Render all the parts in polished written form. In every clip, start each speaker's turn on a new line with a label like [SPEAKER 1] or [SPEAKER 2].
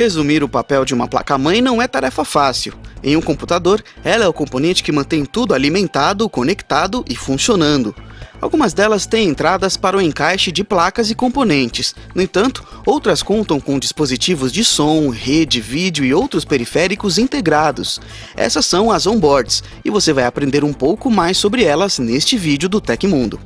[SPEAKER 1] Resumir o papel de uma placa-mãe não é tarefa fácil. Em um computador, ela é o componente que mantém tudo alimentado, conectado e funcionando. Algumas delas têm entradas para o encaixe de placas e componentes. No entanto, outras contam com dispositivos de som, rede, vídeo e outros periféricos integrados. Essas são as onboards, e você vai aprender um pouco mais sobre elas neste vídeo do Tecmundo.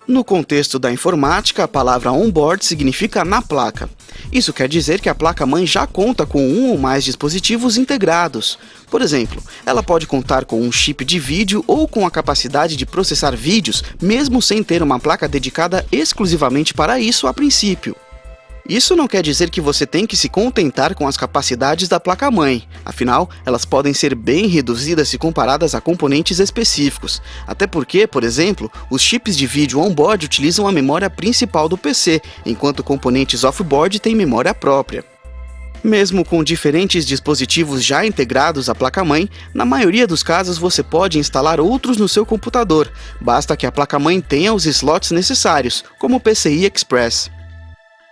[SPEAKER 1] No contexto da informática, a palavra onboard significa na placa. Isso quer dizer que a placa-mãe já conta com um ou mais dispositivos integrados. Por exemplo, ela pode contar com um chip de vídeo ou com a capacidade de processar vídeos, mesmo sem ter uma placa dedicada exclusivamente para isso a princípio. Isso não quer dizer que você tem que se contentar com as capacidades da placa-mãe, afinal, elas podem ser bem reduzidas se comparadas a componentes específicos, até porque, por exemplo, os chips de vídeo on-board utilizam a memória principal do PC, enquanto componentes off-board têm memória própria. Mesmo com diferentes dispositivos já integrados à placa-mãe, na maioria dos casos você pode instalar outros no seu computador, basta que a placa-mãe tenha os slots necessários, como o PCI Express.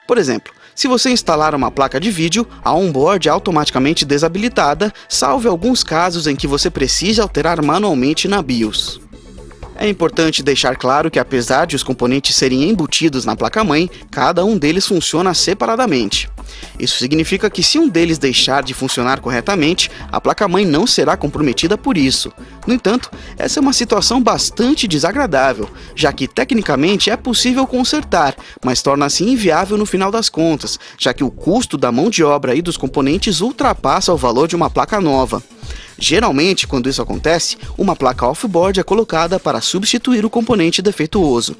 [SPEAKER 1] Por exemplo, se você instalar uma placa de vídeo, a onboard é automaticamente desabilitada, salvo alguns casos em que você precise alterar manualmente na BIOS. É importante deixar claro que apesar de os componentes serem embutidos na placa-mãe, cada um deles funciona separadamente. Isso significa que se um deles deixar de funcionar corretamente, a placa-mãe não será comprometida por isso. No entanto, essa é uma situação bastante desagradável, já que tecnicamente é possível consertar, mas torna-se inviável no final das contas, já que o custo da mão de obra e dos componentes ultrapassa o valor de uma placa nova. Geralmente, quando isso acontece, uma placa off-board é colocada para substituir o componente defeituoso.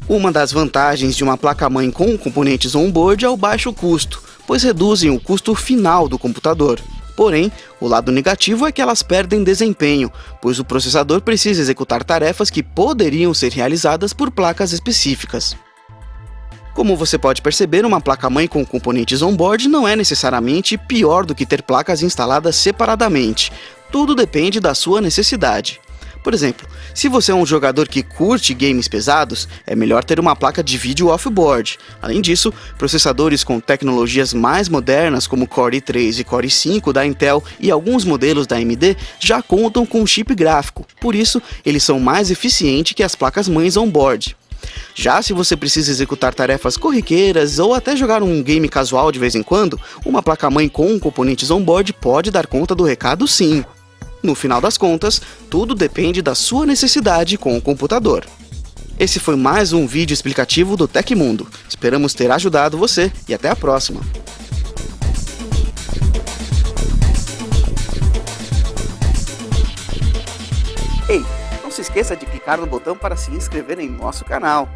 [SPEAKER 1] Uma das vantagens de uma placa-mãe com componentes on-board é o baixo custo, pois reduzem o custo final do computador. Porém, o lado negativo é que elas perdem desempenho, pois o processador precisa executar tarefas que poderiam ser realizadas por placas específicas. Como você pode perceber, uma placa-mãe com componentes on-board não é necessariamente pior do que ter placas instaladas separadamente. Tudo depende da sua necessidade. Por exemplo, se você é um jogador que curte games pesados, é melhor ter uma placa de vídeo off-board. Além disso, processadores com tecnologias mais modernas como Core i3 e Core i5 da Intel e alguns modelos da AMD já contam com chip gráfico, por isso eles são mais eficientes que as placas-mães on-board. Já se você precisa executar tarefas corriqueiras ou até jogar um game casual de vez em quando, uma placa-mãe com componentes on-board pode dar conta do recado sim. No final das contas, tudo depende da sua necessidade com o computador. Esse foi mais um vídeo explicativo do Tecmundo. Esperamos ter ajudado você e até a próxima! Ei, não se esqueça de clicar no botão para se inscrever em nosso canal.